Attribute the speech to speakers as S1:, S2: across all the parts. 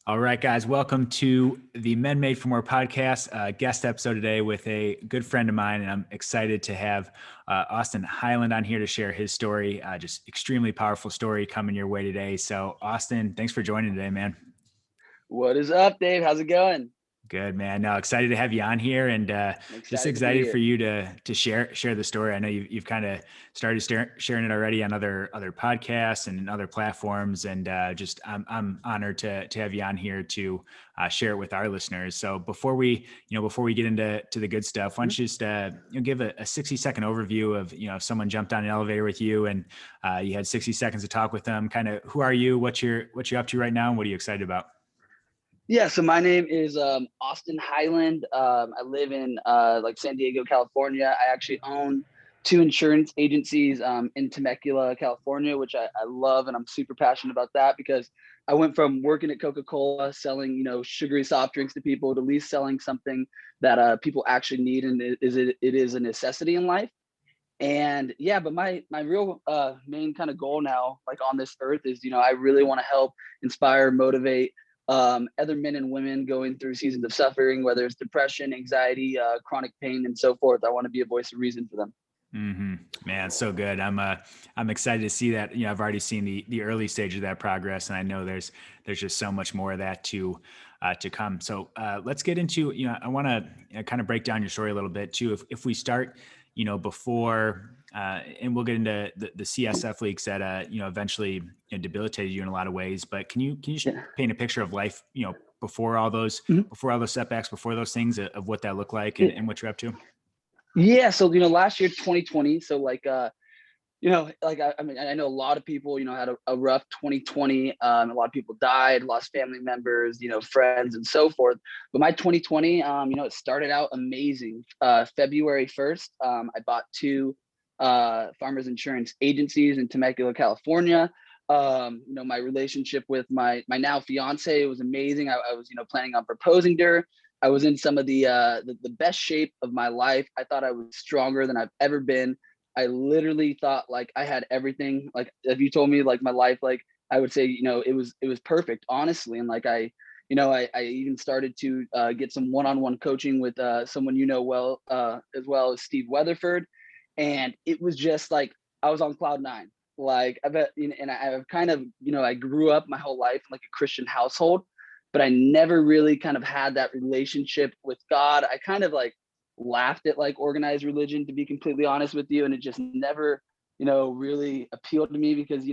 S1: All right, guys, welcome to the Men Made for More podcast, guest episode today with a good friend of mine. And I'm excited to have Austin Heiland on here to share his story. Just extremely powerful story coming your way today. So Austin, thanks for joining today, man.
S2: What is up, Dave? How's it going?
S1: Good, man. No, excited to have you on here, and
S2: I'm
S1: just
S2: excited to be
S1: excited for
S2: here.
S1: you to share the story. I know you've kind of started sharing it already on other podcasts and other platforms, and just I'm honored to have you on here to share it with our listeners. So before we get into the good stuff, why don't you just give a 60-second overview of if someone jumped on an elevator with you and you had 60 seconds to talk with them. Kind of who are you? What you're up to right now, and what are you excited about?
S2: Yeah, so my name is Austin Heiland. I live in San Diego, California. I actually own two insurance agencies in Temecula, California, which I love, and I'm super passionate about that because I went from working at Coca-Cola, selling sugary soft drinks to people, to at least selling something that people actually need, and it is a necessity in life. And yeah, but my real main kind of goal now, like on this earth, is I really want to help inspire, motivate other men and women going through seasons of suffering, whether it's depression, anxiety, chronic pain, and so forth. I want to be a voice of reason for them.
S1: Mm-hmm. Man, so good. I'm excited to see that. I've already seen the early stage of that progress, and I know there's just so much more of that to come. So let's get into, I want to kind of break down your story a little bit too. If we start, before, and we'll get into the CSF leaks that, eventually debilitated you in a lot of ways, but can you just
S2: Yeah.
S1: paint a picture of life, before all those
S2: Mhm.
S1: setbacks, before those things, of what that looked like
S2: Yeah.
S1: and what you're up to?
S2: Yeah. So, last year, 2020. So I mean, I know a lot of people, had a rough 2020. A lot of people died, lost family members, friends and so forth. But my 2020, it started out amazing. February 1st, I bought two farmers insurance agencies in Temecula, California. My relationship with my now fiance was amazing. I was, planning on proposing to her. I was in some of the best shape of my life. I thought I was stronger than I've ever been. I literally thought like I had everything. Like if you told me like my life, like I would say, it was perfect, honestly. And like I even started to get some one-on-one coaching with someone well, as well as Steve Weatherford, and it was just like I was on cloud nine. Like I bet, and I've kind of I grew up my whole life in like a Christian household, but I never really kind of had that relationship with God. I kind of like laughed at like organized religion, to be completely honest with you, and it just never really appealed to me because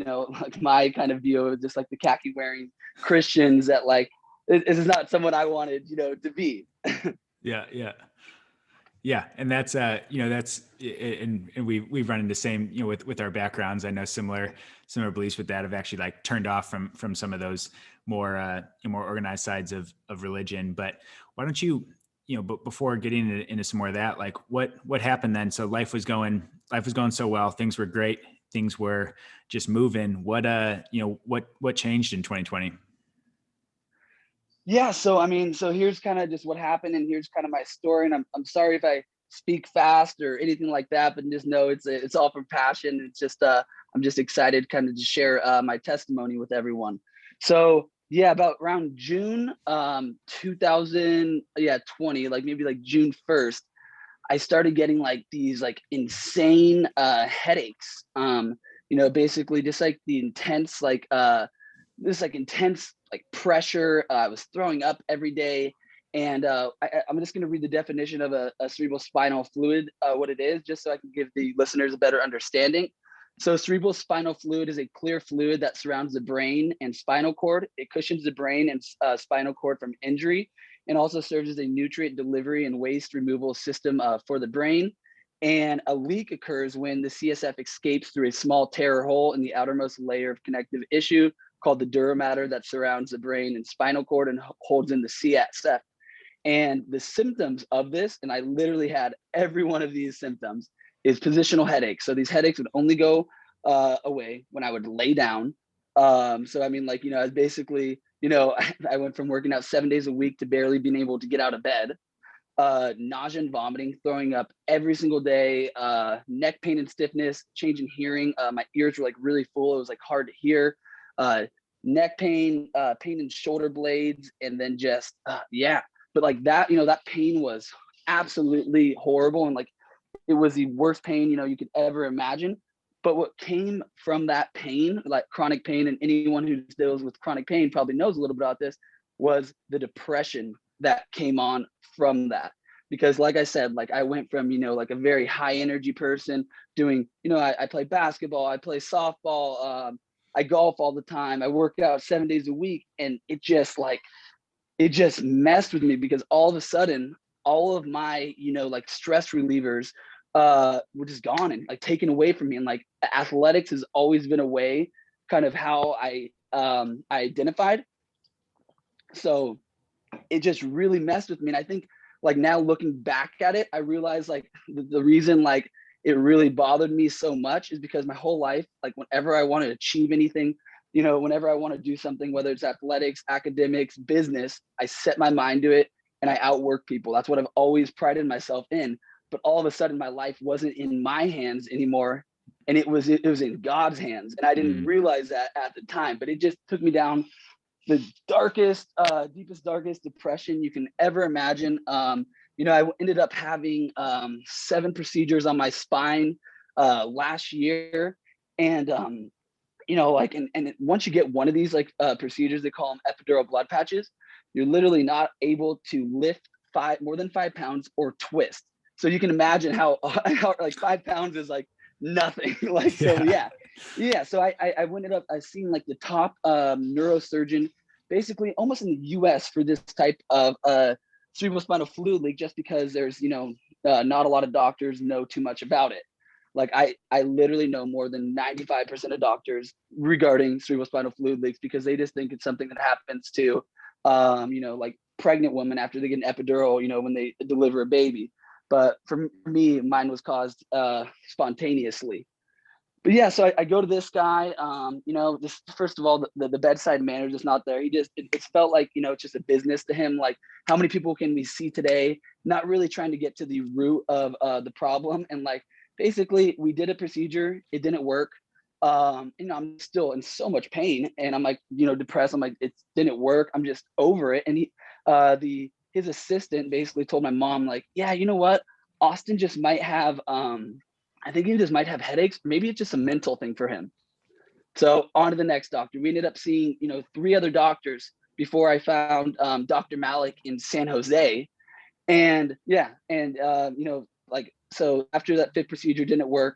S2: like my kind of view of just like the khaki wearing Christians that like this is not someone I wanted to be.
S1: Yeah. Yeah. Yeah, and that's and we've run into the same with our backgrounds. I know similar beliefs with that. Have actually like turned off from some of those more more organized sides of religion. But why don't you but before getting into some more of that, like what happened then? So life was going so well, things were great, things were just moving. What changed in 2020?
S2: Yeah, so I mean, so here's kind of just what happened, and here's kind of my story. And I'm sorry if I speak fast or anything like that, but just know it's all from passion. It's just I'm just excited kind of to share my testimony with everyone. So yeah, about around June 2020, like maybe like June 1st, I started getting like these like insane headaches. Basically just like the intense this like intense like pressure. I was throwing up every day. And I'm just going to read the definition of a cerebral spinal fluid, what it is, just so I can give the listeners a better understanding. So cerebral spinal fluid is a clear fluid that surrounds the brain and spinal cord. It cushions the brain and spinal cord from injury, and also serves as a nutrient delivery and waste removal system for the brain. And a leak occurs when the CSF escapes through a small tear or hole in the outermost layer of connective tissue called the dura mater that surrounds the brain and spinal cord and holds in the CSF. And the symptoms of this, and I literally had every one of these symptoms, is positional headaches. So these headaches would only go away when I would lay down. So I mean, like, I was basically, I went from working out 7 days a week to barely being able to get out of bed. Nausea and vomiting, throwing up every single day, neck pain and stiffness, change in hearing. My ears were like really full. It was like hard to hear. Uh, neck pain, pain in shoulder blades, and then just, yeah. But like that, that pain was absolutely horrible. And like, it was the worst pain, you could ever imagine. But what came from that pain, like chronic pain, and anyone who deals with chronic pain probably knows a little bit about this, was the depression that came on from that. Because like I said, like I went from, like a very high energy person doing, I play basketball, I play softball, I golf all the time, I work out 7 days a week. And it just messed with me, because all of a sudden, all of my, like stress relievers were just gone and like taken away from me. And like athletics has always been a way, kind of how I identified. So it just really messed with me. And I think like now looking back at it, I realized like the reason like it really bothered me so much is because my whole life, like whenever I want to achieve anything, whenever I want to do something, whether it's athletics, academics, business, I set my mind to it and I outwork people. That's what I've always prided myself in. But all of a sudden my life wasn't in my hands anymore. And it was in God's hands. And I didn't realize that at the time, but it just took me down the darkest, deepest, darkest depression you can ever imagine. I ended up having 7 procedures on my spine last year. And, like, and once you get one of these like procedures, they call them epidural blood patches, you're literally not able to lift more than 5 pounds or twist. So you can imagine how like 5 pounds is like nothing. Like, so yeah. So I ended up, I seen like the top neurosurgeon basically almost in the US for this type of cerebral spinal fluid leak, just because there's, not a lot of doctors know too much about it. Like I literally know more than 95% of doctors regarding cerebral spinal fluid leaks, because they just think it's something that happens to, like pregnant women after they get an epidural, when they deliver a baby. But for me, mine was caused spontaneously. But yeah, so I go to this guy, just first of all, the bedside manner is just not there. It's felt like, it's just a business to him. Like, how many people can we see today? Not really trying to get to the root of the problem. And like, basically we did a procedure, it didn't work. I'm still in so much pain, and I'm like, depressed. I'm like, it didn't work. I'm just over it. And his assistant basically told my mom, like, yeah, you know what? Austin just might have, I think he just might have headaches. Maybe it's just a mental thing for him. So on to the next doctor. We ended up seeing, 3 other doctors before I found Dr. Malik in San Jose. And yeah, and like, so after that 5th procedure didn't work,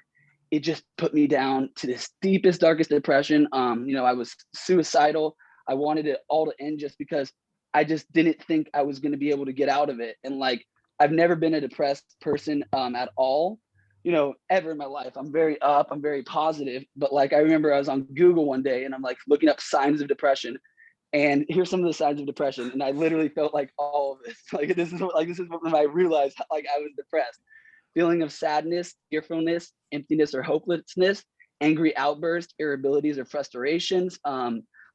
S2: it just put me down to this deepest, darkest depression. I was suicidal. I wanted it all to end, just because I just didn't think I was going to be able to get out of it. And like, I've never been a depressed person at all, ever in my life. I'm very up, I'm very positive. But like, I remember I was on Google one day and I'm like looking up signs of depression, and here's some of the signs of depression. And I literally felt like all of this, like this is when I realized like I was depressed. Feeling of sadness, fearfulness, emptiness or hopelessness, angry outbursts, irritabilities or frustrations,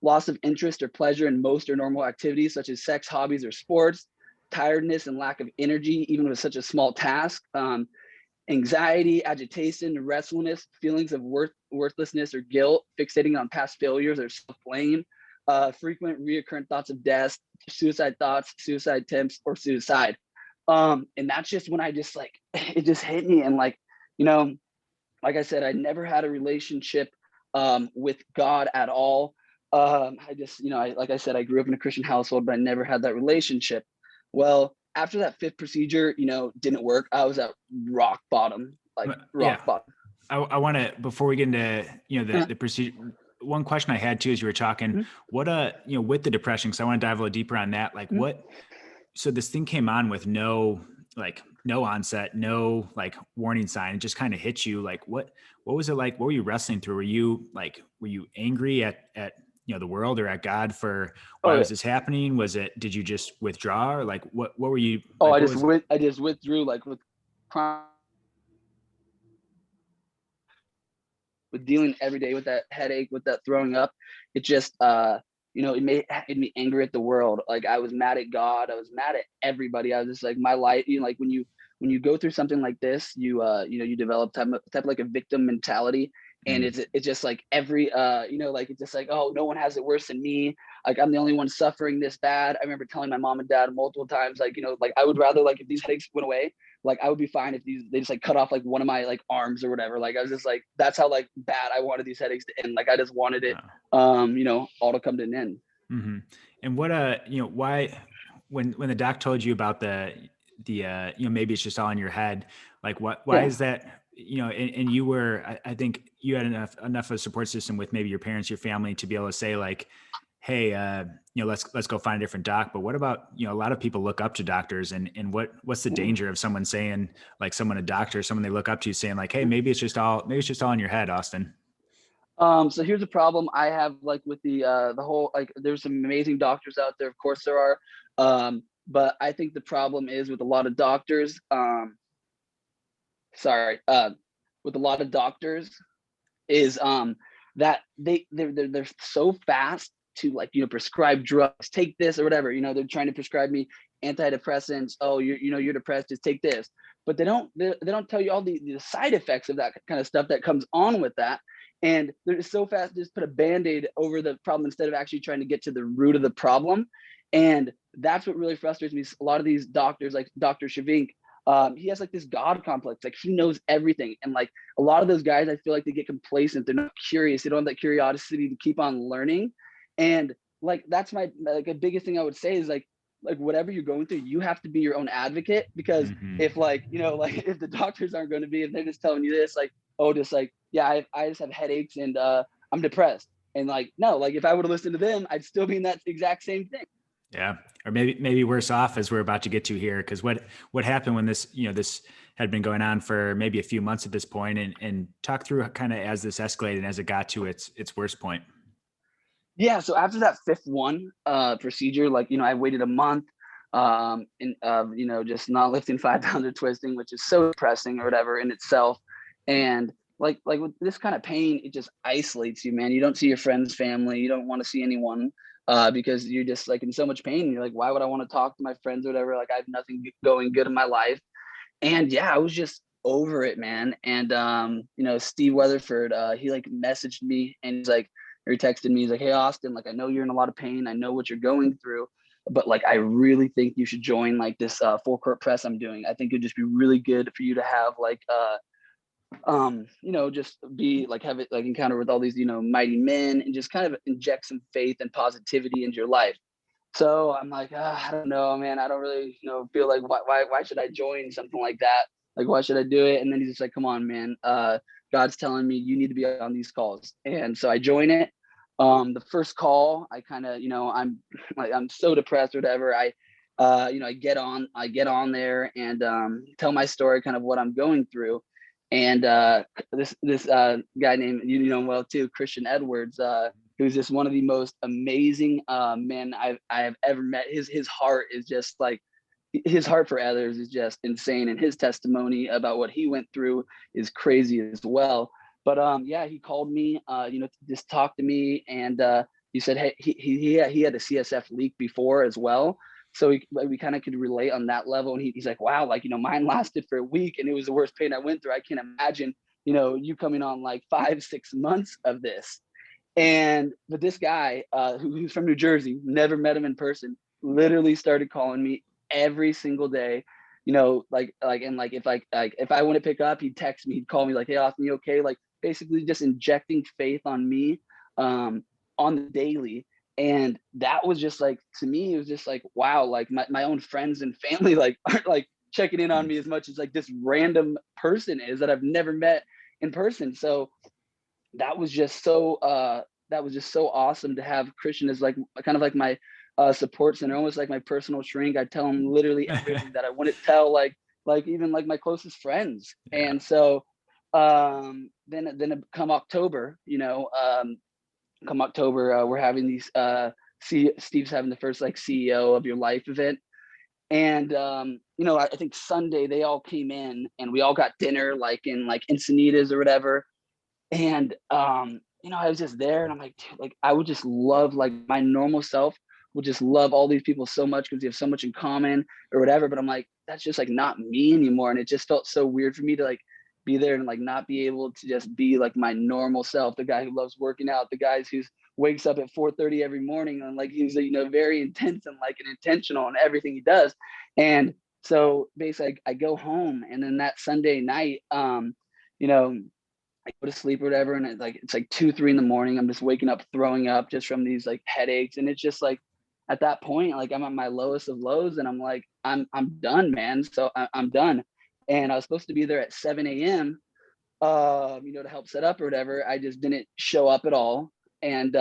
S2: loss of interest or pleasure in most or normal activities such as sex, hobbies, or sports, tiredness and lack of energy, even with such a small task, anxiety, agitation, restlessness, feelings of worthlessness or guilt, fixating on past failures or self-blame, frequent reoccurrent thoughts of death, suicide thoughts, suicide attempts, or suicide. And that's just when I just like, it just hit me. And like, like I said, I never had a relationship with God at all. I just, like I said, I grew up in a Christian household, but I never had that relationship. Well, after that 5th procedure, didn't work, I was at rock bottom, like rock bottom.
S1: I want to, before we get into, the procedure, one question I had too, as you were talking, what, with the depression, because I want to dive a little deeper on that, like so this thing came on with no onset, no like warning sign. It just kind of hit you. Like, what was it like? What were you wrestling through? Were you angry at, the world or at God for why was this happening? Did you just withdraw, or like, what were you?
S2: Like, I just withdrew, like with dealing every day with that headache, with that throwing up. It just, it made me angry at the world. Like, I was mad at God. I was mad at everybody. I was just like, my life, like when you go through something like this, you develop type of like a victim mentality. And it's just like every like it's just like, oh, no one has it worse than me, like I'm the only one suffering this bad. I remember telling my mom and dad multiple times, like, like I would rather, like, if these headaches went away, like I would be fine if they just like cut off like one of my like arms or whatever. Like I was just like, that's how like bad I wanted these headaches to end. Like I just wanted it all to come to an end.
S1: Mm-hmm. And what why when the doc told you about the maybe it's just all in your head, like why
S2: Yeah.
S1: is that, and you were, I think you had enough of a support system with maybe your parents, your family, to be able to say like, hey, let's go find a different doc. But what about, a lot of people look up to doctors, and what's the danger of someone saying, like, a doctor, someone they look up to, saying like, hey, maybe it's just all in your head, Austin?
S2: So here's a problem I have, like, with the whole, like, there's some amazing doctors out there, of course there are, but I think the problem is with a lot of doctors, sorry, with a lot of doctors is that they're so fast to, like, prescribe drugs, take this or whatever. They're trying to prescribe me antidepressants. Oh, you're depressed, just take this. But they don't tell you all the side effects of that kind of stuff that comes on with that. And they're just so fast to just put a band-aid over the problem instead of actually trying to get to the root of the problem. And that's what really frustrates me. A lot of these doctors, like Dr. Shavink, he has like this God complex, like he knows everything. And like a lot of those guys, I feel like they get complacent. They're not curious. They don't have that curiosity to keep on learning. And like, that's my, like, the biggest thing I would say is like whatever you're going through, you have to be your own advocate. Because
S1: Mm-hmm.
S2: if, like, like if the doctors aren't going to be, if they're just telling you this, like, oh, just like, yeah, I just have headaches and I'm depressed. And like, no, like if I would have listened to them, I'd still be in that exact same thing.
S1: Yeah. Or maybe worse off, as we're about to get to here. Cause what happened when this, this had been going on for maybe a few months at this point, and talk through kind of as this escalated and as it got to its worst point.
S2: Yeah, so after that fifth one procedure, like, I waited a month, and just not lifting 5 pounds or twisting, which is so depressing or whatever in itself. And like with this kind of pain, it just isolates you, man. You don't see your friends, family, you don't want to see anyone, because you're just like in so much pain. You're like, why would I want to talk to my friends or whatever? Like I have nothing going good in my life. And yeah, I was just over it, man. And Steve Weatherford, he like messaged me and he's like, or he texted me, he's like, hey Austin, like I know you're in a lot of pain, I know what you're going through, but like I really think you should join like this full court press I'm doing. I think it'd just be really good for you to have like just be like, have it like encounter with all these mighty men, and just kind of inject some faith and positivity into your life. So I'm like, I don't know, man. I don't really, feel like why should I join something like that? Like, why should I do it? And then he's just like, come on, man. God's telling me you need to be on these calls. And so I join it. The first call, I kind of, I'm like, I'm so depressed or whatever. I get on there and tell my story, kind of what I'm going through. And this guy named, well too, Christian Edwards, who's just one of the most amazing men I've ever met. His heart is just like, his heart for others is just insane, and his testimony about what he went through is crazy as well. But yeah, he called me, to just talk to me, and he said, hey, he had a CSF leak before as well. So we kind of could relate on that level. And he's like, wow, like, mine lasted for a week and it was the worst pain I went through. I can't imagine, you coming on like 5-6 months of this. But this guy, who's from New Jersey, never met him in person, literally started calling me every single day. And like if I want to pick up, he'd text me, he'd call me like, hey Austin, you okay? Like basically just injecting faith on me on the daily. And that was just like, to me, it was just like, wow, like my own friends and family like aren't like checking in on me as much as like this random person is that I've never met in person. So that was just so awesome to have Christian as like kind of like my support center, almost like my personal shrink. I tell him literally everything that I wouldn't tell like even like my closest friends.
S1: Yeah.
S2: And so then come October, we're having these Steve's having the first like CEO of Your Life event. And I think Sunday they all came in and we all got dinner like in like Encinitas or whatever. And I was just there and I'm like, dude, like I would just love, like my normal self would just love all these people so much because we have so much in common or whatever. But I'm like, that's just like not me anymore. And it just felt so weird for me to like be there and like not be able to just be like my normal self, the guy who loves working out, the guy who's wakes up at 4:30 every morning, and like he's, you know, very intense and like an intentional in everything he does. And so basically I go home, and then that Sunday night, you know, I go to sleep or whatever, and it's like 2, 3 in the morning. I'm just waking up throwing up just from these like headaches. And it's just like at that point, like I'm at my lowest of lows, and I'm like, I'm done, man. So I'm done. And I was supposed to be there at 7 a.m. You know, to help set up or whatever. I just didn't show up at all. And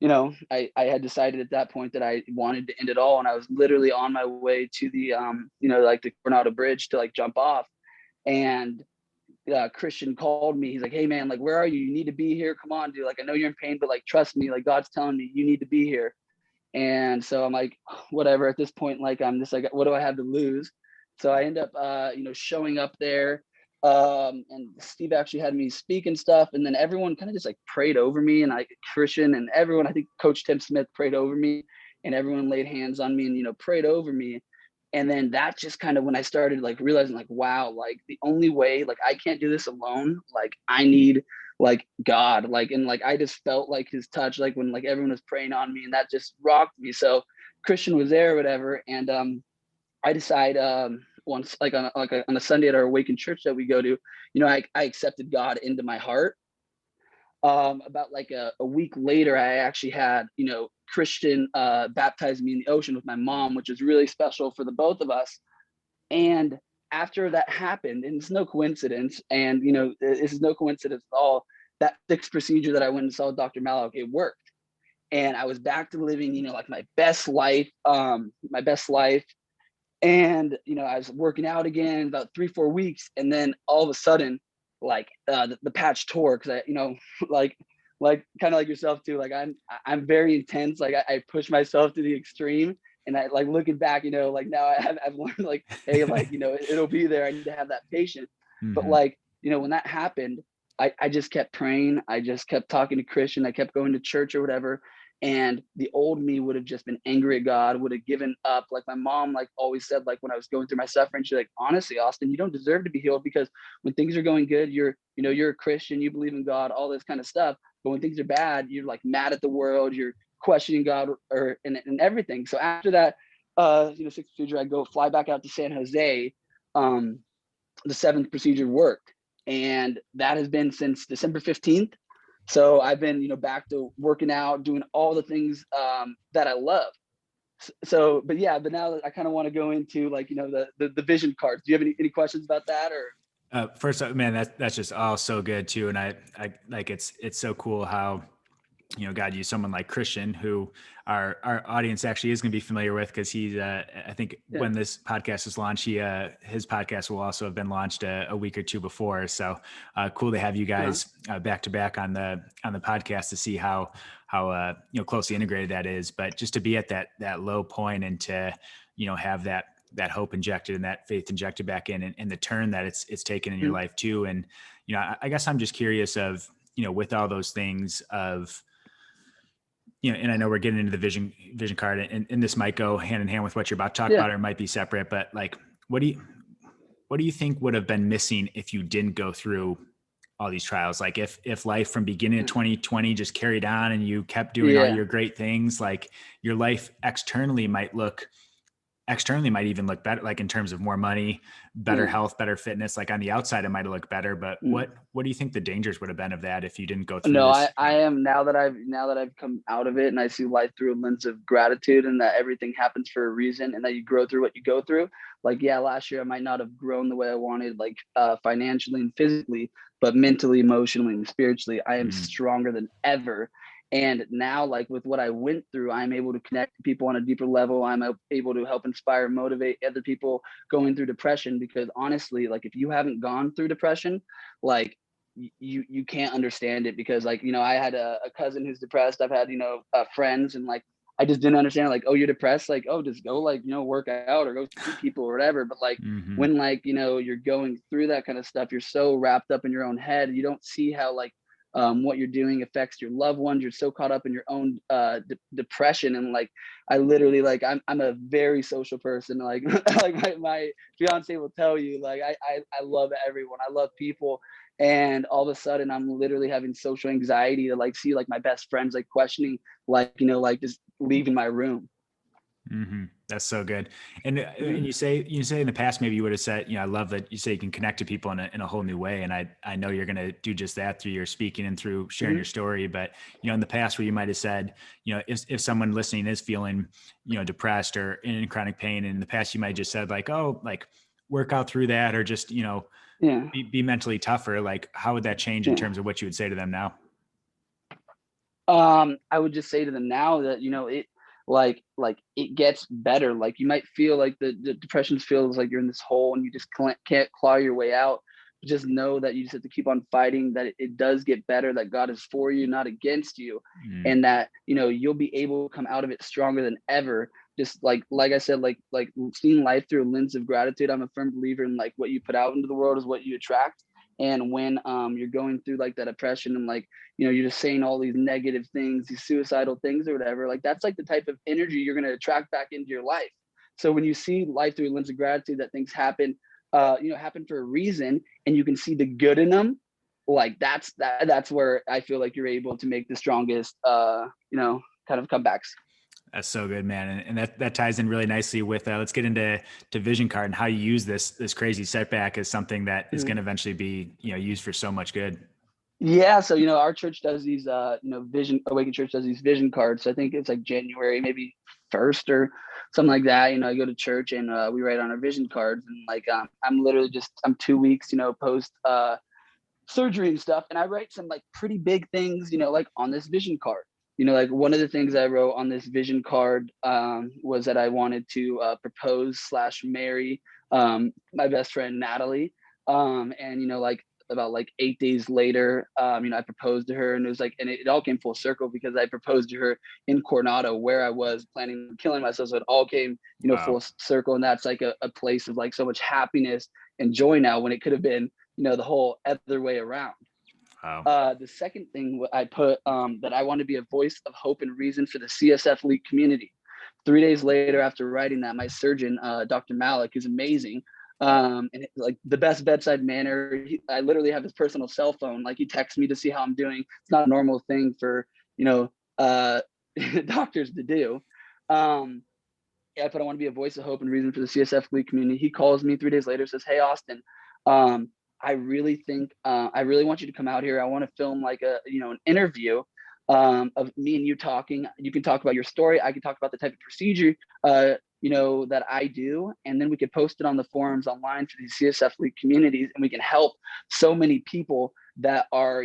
S2: you know, I had decided at that point that I wanted to end it all. And I was literally on my way to the you know, like the Coronado Bridge to like jump off. And Christian called me. He's like, "Hey man, like, where are you? You need to be here. Come on, dude. Like, I know you're in pain, but like, trust me. Like, God's telling me you need to be here." And so I'm like, whatever. At this point, like, I'm just like, what do I have to lose? So I end up, you know, showing up there. And Steve actually had me speak and stuff. And then everyone kind of just like prayed over me, and Christian and everyone, I think Coach Tim Smith prayed over me, and everyone laid hands on me and, you know, prayed over me. And then that just kind of when I started like realizing like, wow, like the only way, like I can't do this alone. Like I need like God, like, and like I just felt like his touch, like when like everyone was praying on me, and that just rocked me. So Christian was there or whatever. And I decide once like on a Sunday at our Awakened church that we go to, you know, I accepted God into my heart. About like a week later, I actually had, you know, Christian baptize me in the ocean with my mom, which was really special for the both of us. And after that happened, and it's no coincidence, and you know, this is no coincidence at all, that sixth procedure that I went and saw Dr. Malak, it worked. And I was back to living, you know, like my best life, my best life. And you know, I was working out again about 3, 4 weeks, and then all of a sudden, like the patch tore, because I, you know, like kind of like yourself too. Like I'm very intense. Like I push myself to the extreme, and I like looking back, you know, like now I've learned like, hey, like, you know, it'll be there. I need to have that patience. But
S1: Mm-hmm.
S2: like, you know, when that happened, I just kept praying. I just kept talking to Christian. I kept going to church or whatever. And the old me would have just been angry at God, would have given up. Like my mom, like always said, like when I was going through my suffering, she's like, honestly, Austin, you don't deserve to be healed, because when things are going good, you know, you're a Christian, you believe in God, all this kind of stuff. But when things are bad, you're like mad at the world, you're questioning God and everything. So after that, you know, sixth procedure, I go fly back out to San Jose. The seventh procedure worked, and that has been since December 15th. So I've been, you know, back to working out, doing all the things that I love. So, but yeah, but now that I kind of want to go into like, you know, the vision cards. Do you have any questions about that, or?
S1: First, man, that's just all so good too. And I like, it's so cool how, you know, God used someone like Christian, who our audience actually is going to be familiar with, because he's, I think when this podcast is launched, his podcast will also have been launched a week or two before. So cool to have you guys back to back on the podcast to see how you know, closely integrated that is. But just to be at that low point, and to, you know, have that hope injected and that faith injected back in, and the turn that it's taken in your life too. And, you know, I guess I'm just curious of, you know, with all those things of, you know, and I know we're getting into the vision card, and this might go hand in hand with what you're about to talk about, or it might be separate, but like, what do you think would have been missing if you didn't go through all these trials? Like if life from beginning of 2020 just carried on, and you kept doing all your great things, like your life externally might even look better, like in terms of more money, better health, better fitness. Like on the outside, it might have looked better, but what do you think the dangers would have been of that if you didn't go through
S2: No,
S1: this?
S2: I am, now that I've come out of it, and I see life through a lens of gratitude, and that everything happens for a reason, and that you grow through what you go through. Like, yeah, last year I might not have grown the way I wanted, like financially and physically, but mentally, emotionally, and spiritually, I am stronger than ever. And now, like with what I went through, I'm able to connect to people on a deeper level. I'm able to help inspire, motivate other people going through depression, because honestly, like if you haven't gone through depression, like you can't understand it. Because like, you know, I had a cousin who's depressed. I've had, you know, friends, and like I just didn't understand, like, oh, you're depressed, like, oh, just go, like, you know, work out or go see people or whatever. But like when, like, you know, you're going through that kind of stuff, you're so wrapped up in your own head, you don't see how like what you're doing affects your loved ones. You're so caught up in your own depression. And like, I literally, like, I'm a very social person. Like, like my fiance will tell you, like, I love everyone. I love people. And all of a sudden I'm literally having social anxiety to like see like my best friends like questioning, like, like just leaving my room.
S1: That's so good. And
S2: Mhm.
S1: you say in the past, maybe you would have said, I love that you say you can connect to people in a whole new way. And I know you're going to do just that through your speaking and through sharing
S2: Mhm.
S1: your story. But, in the past where you might've said, if someone listening is feeling, depressed or in chronic pain, in the past, you might just said like, oh, like work out through that, or just,
S2: Yeah.
S1: be mentally tougher. Like, how would that change in
S2: Yeah.
S1: terms of what you would say to them now?
S2: I would just say to them now that, it like it gets better. Like you might feel like the depression feels like you're in this hole and you just can't claw your way out. Just know that you just have to keep on fighting, that it does get better, that God is for you, not against you.
S1: Mm,
S2: And that, you'll be able to come out of it stronger than ever. Just like I said, like seeing life through a lens of gratitude. I'm a firm believer in like what you put out into the world is what you attract. And when you're going through like that depression and like, you're just saying all these negative things, these suicidal things or whatever, like that's like the type of energy you're going to attract back into your life. So when you see life through a lens of gratitude, that things happen, happen for a reason, and you can see the good in them, like that's where I feel like you're able to make the strongest, kind of comebacks.
S1: that's so good, man. And that ties in really nicely with, let's get into vision card and how you use this crazy setback as something that is going
S2: Mhm.
S1: to eventually be, used for so much good.
S2: Yeah, so our church does these Vision Awaken Church does these vision cards. So I think it's like January maybe 1st or something like that. I go to church and we write on our vision cards, and like I'm 2 weeks, post surgery and stuff, and I write some like pretty big things, like on this vision card. Like one of the things I wrote on this vision card was that I wanted to propose slash marry my best friend Natalie. And like about like 8 days later, I proposed to her, and it was like, and it all came full circle because I proposed to her in Coronado where I was planning on killing myself. So it all came,
S1: Wow.
S2: full circle. And that's like a place of like so much happiness and joy now, when it could have been, the whole other way around.
S1: Wow.
S2: The second thing I put, that I want to be a voice of hope and reason for the CSF elite community. 3 days later, after writing that, my surgeon, Dr. Malik, who's amazing, and like the best bedside manner. I literally have his personal cell phone. Like he texts me to see how I'm doing. It's not a normal thing for uh, doctors to do. Um, yeah, but I want to be a voice of hope and reason for the CSF elite community. He calls me 3 days later, says, "Hey, Austin, I really think I really want you to come out here. I want to film like an interview of me and you talking. You can talk about your story. I can talk about the type of procedure that I do, and then we could post it on the forums online for these CSF elite communities, and we can help so many people that are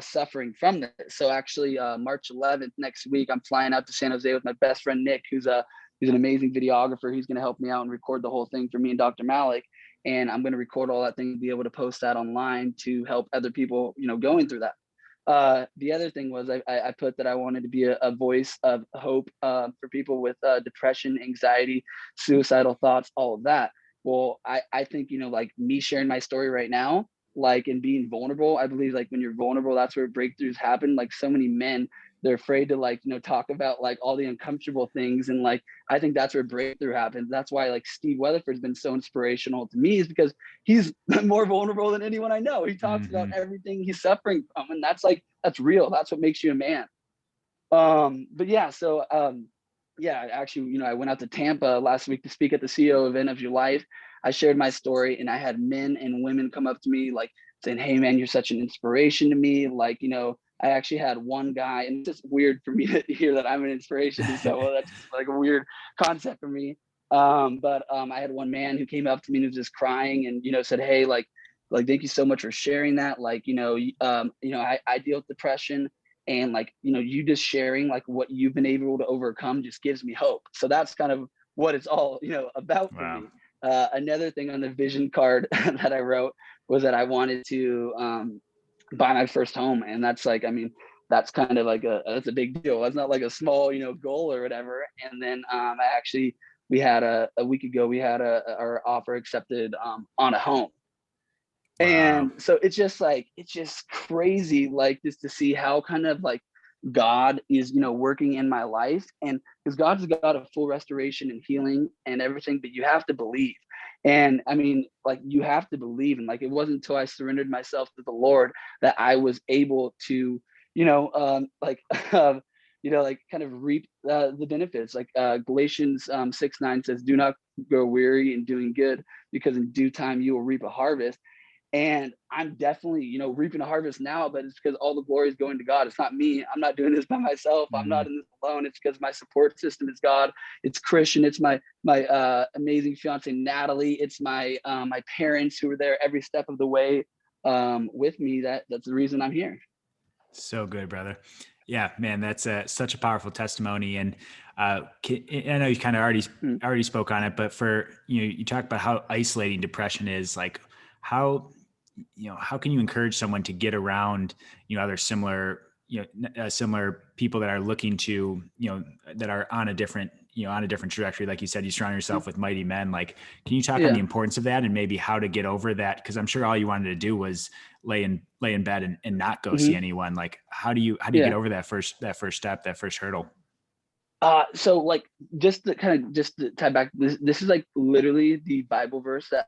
S2: suffering from this." So actually, March 11th next week, I'm flying out to San Jose with my best friend Nick, who's an amazing videographer. He's going to help me out and record the whole thing for me and Dr. Malik. And I'm going to record all that thing and be able to post that online to help other people, going through that. The other thing was I put that I wanted to be a voice of hope for people with depression, anxiety, suicidal thoughts, all of that. Well, I think, like me sharing my story right now, like, and being vulnerable, I believe like when you're vulnerable, that's where breakthroughs happen. Like so many men, they're afraid to like, talk about like all the uncomfortable things. And like, I think that's where breakthrough happens. That's why like Steve Weatherford's been so inspirational to me, is because he's more vulnerable than anyone I know. He talks about
S1: Hmm.
S2: everything he's suffering from, and that's real. That's what makes you a man. But yeah, so yeah, actually, I went out to Tampa last week to speak at the CEO event of your life. I shared my story, and I had men and women come up to me like saying, "Hey man, you're such an inspiration to me." Like, I actually had one guy, and it's just weird for me to hear that I'm an inspiration to someone. That's just like a weird concept for me. But I had one man who came up to me and was just crying and, said, "Hey, like, thank you so much for sharing that. Like, I deal with depression, and like, you just sharing like what you've been able to overcome just gives me hope." So that's kind of what it's all, about for
S1: Wow.
S2: me. Another thing on the vision card that I wrote was that I wanted to buy my first home. And that's like, I mean, that's kind of like that's a big deal. That's not like a small, goal or whatever. And then I actually, we had a week ago, we had our offer accepted on a home.
S1: Wow.
S2: And so it's just like, it's just crazy, like just to see how kind of like God is, working in my life. And because God's got a full restoration and healing and everything, but you have to believe. And I mean, like you have to believe. And like, it wasn't until I surrendered myself to the Lord that I was able to, like, like kind of reap the benefits. Like Galatians 6:9 says, do not grow weary in doing good, because in due time you will reap a harvest. And I'm definitely, reaping a harvest now, but it's because all the glory is going to God. It's not me. I'm not doing this by myself. I'm
S1: Mhm.
S2: not in this alone. It's because my support system is God. It's Christian. It's my amazing fiance Natalie. It's my parents who were there every step of the way with me. That's the reason I'm here.
S1: So good, brother. Yeah, man, that's such a powerful testimony. And I know you kind of
S2: Mm.
S1: already spoke on it, but for you talk about how isolating depression is. Like, how how can you encourage someone to get around other similar similar people that are looking to that are on a different on a different trajectory? Like you said, you surround yourself with mighty men. Like, can you talk on the
S2: Yeah.
S1: importance of that and maybe how to get over that? Because I'm sure all you wanted to do was lay in bed and not go see
S2: Hmm.
S1: anyone. Like, how do you get
S2: Yeah.
S1: over that first step, that first hurdle?
S2: So like just to tie back, this is like literally the Bible verse that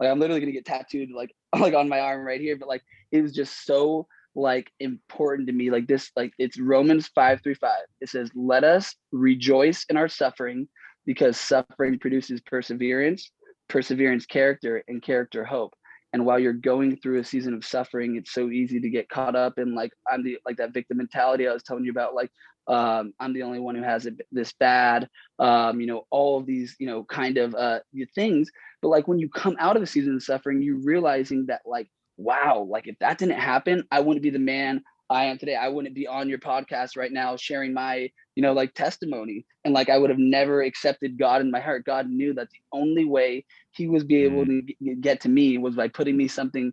S2: I'm literally gonna get tattooed like like on my arm right here, but like it was just so like important to me. Like this, like it's Romans 5:3-5. It says, let us rejoice in our suffering, because suffering produces perseverance, perseverance character, and character hope. And while you're going through a season of suffering, it's so easy to get caught up in like I'm the like that victim mentality I was telling you about, like I'm the only one who has it this bad, all of these, kind of things. But like when you come out of a season of suffering, you realizing that like, wow, like if that didn't happen, I wouldn't be the man I am today. I wouldn't be on your podcast right now sharing my, like testimony. And like I would have never accepted God in my heart. God knew that the only way he was be able
S1: Mm,
S2: to get to me was by putting me something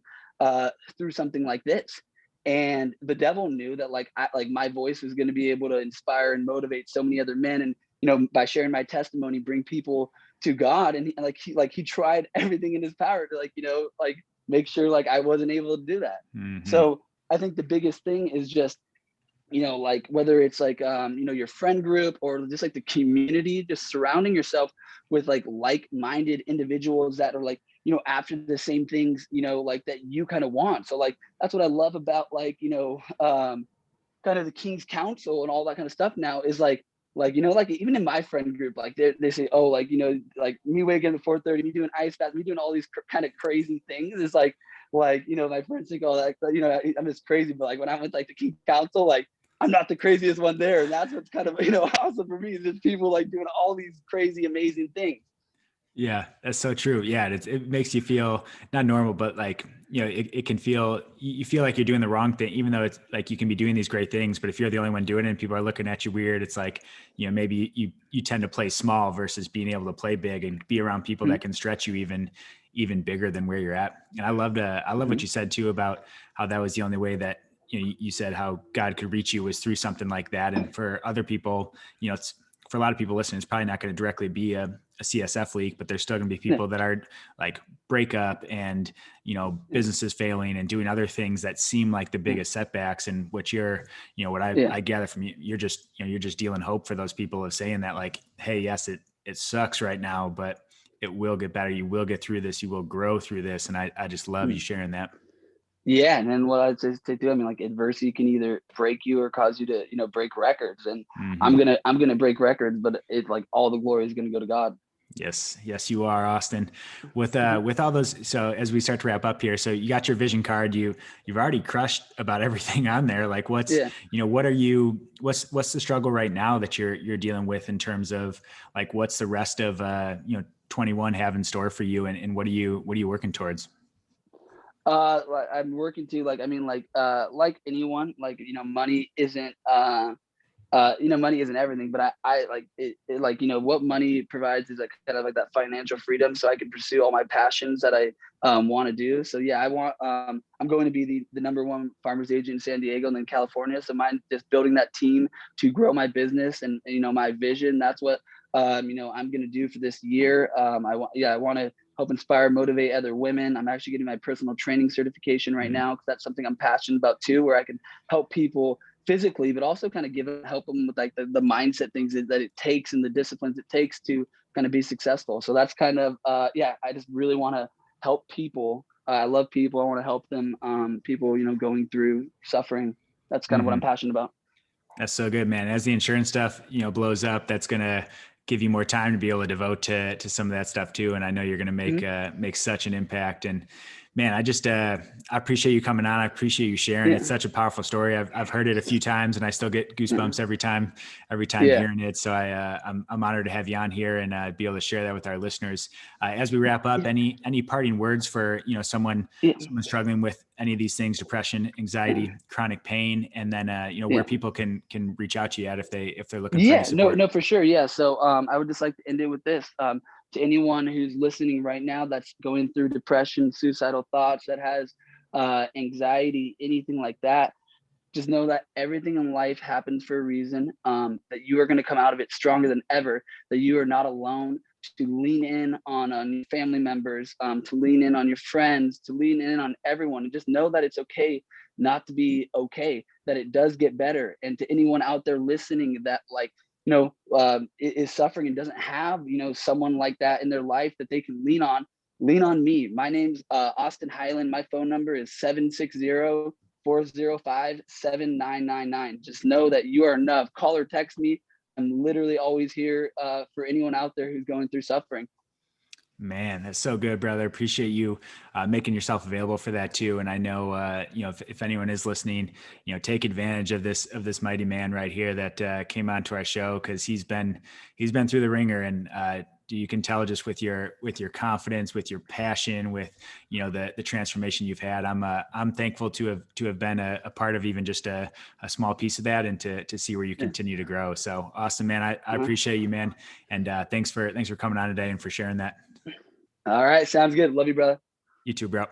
S2: through something like this. And the devil knew that like like my voice was going to be able to inspire and motivate so many other men, and by sharing my testimony bring people to God. And he tried everything in his power to like like make sure like I wasn't able to do that.
S1: hmm.
S2: So I think the biggest thing is just like whether it's like your friend group or just like the community, just surrounding yourself with like-minded individuals that are like after the same things like that you kind of want. So like that's what I love about like kind of the King's Council and all that kind of stuff now is like like even in my friend group, like they say, oh, like like me waking up at 4:30, me doing ice bath, me doing all these kind of crazy things is like my friends think, oh, like I'm just crazy. But like when I went like the King Council, like I'm not the craziest one there. And that's what's kind of awesome for me, is just people like doing all these crazy amazing things.
S1: Yeah, that's so true. Yeah, it makes you feel not normal, but like, it can feel, you feel like you're doing the wrong thing, even though it's like you can be doing these great things. But if you're the only one doing it and people are looking at you weird, it's like, maybe you tend to play small versus being able to play big and be around people
S2: Mm-hmm.
S1: that can stretch you even bigger than where you're at. And I love what
S2: Mm-hmm.
S1: you said too about how that was the only way that, you said how God could reach you was through something like that. And for other people, it's, for a lot of people listening, it's probably not going to directly be a CSF leak, but there's still going to be
S2: Yeah.
S1: people that are like breakup and,
S2: Yeah.
S1: businesses failing and doing other things that seem like the
S2: Yeah.
S1: biggest setbacks. And what you're, what
S2: Yeah.
S1: I gather from you, you're just, you're just dealing hope for those people of saying that like, hey, yes, it sucks right now, but it will get better. You will get through this. You will grow through this. And I just love you
S2: Mm.
S1: sharing that.
S2: Yeah, and then what I'd say to do, I mean, like adversity can either break you or cause you to, break records. And
S1: Mm-hmm.
S2: I'm gonna break records, but it's like all the glory is gonna go to God.
S1: Yes, yes, you are, Austin.
S2: Mhm.
S1: With all those, so as we start to wrap up here, so you got your vision card, you've already crushed about everything on there. Like, what's,
S2: Yeah.
S1: what are you, what's the struggle right now that you're dealing with in terms of like what's the rest of 21 have in store for you, and what are you working towards?
S2: Like I'm working to like, I mean, like anyone, like, money isn't, money isn't everything, but I like it like, what money provides is like kind of like that financial freedom so I can pursue all my passions that I want to do. So yeah, I'm going to be the number one farmers agent in San Diego and then California. So mine just building that team to grow my business and my vision. That's what I'm going to do for this year. I want to help inspire, motivate other women. I'm actually getting my personal training certification right now, because that's something I'm passionate about too, where I can help people physically, but also kind of help them with like the mindset things that it takes and the disciplines it takes to kind of be successful. So that's kind of, yeah, I just really want to help people. I love people. I want to help them, people, going through suffering. That's kind of what
S1: Mm-hmm.
S2: I'm passionate about.
S1: That's so good, man. As the insurance stuff, blows up, that's going to give you more time to be able to devote to some of that stuff too. And I know you're going to make such an impact. And man, I appreciate you coming on. I appreciate you sharing.
S2: Yeah.
S1: It's such a powerful story. I've heard it a few times and I still get goosebumps every time
S2: Yeah.
S1: hearing it. So I'm honored to have you on here and be able to share that with our listeners. As we wrap up, any parting words for, someone struggling with any of these things, depression, anxiety, chronic pain, and then, where people can reach out to you at if they're looking for any support?
S2: No, for sure. Yeah. So, I would just like to end it with this, to anyone who's listening right now, that's going through depression, suicidal thoughts, that has, anxiety, anything like that. Just know that everything in life happens for a reason, that you are going to come out of it stronger than ever, that you are not alone, to lean in on your family members, to lean in on your friends, to lean in on everyone, and just know that it's okay not to be okay, that it does get better. And to anyone out there listening that is suffering and doesn't have, someone like that in their life that they can lean on me. My name's Austin Heiland. My phone number is 760-405-7999. Just know that you are enough. Call or text me. I'm literally always here, for anyone out there who's going through suffering.
S1: Man, that's so good, brother. Appreciate you making yourself available for that too. And I know, if anyone is listening, take advantage of this mighty man right here that came onto our show, because he's been through the ringer, and you can tell just with your confidence, with your passion, with the transformation you've had. I'm thankful to have been a part of even just a small piece of that, and to see where you continue to grow. So awesome, man. I appreciate you, man, and thanks for coming on today and for sharing that.
S2: All right, sounds good. Love you, brother.
S1: You too, bro.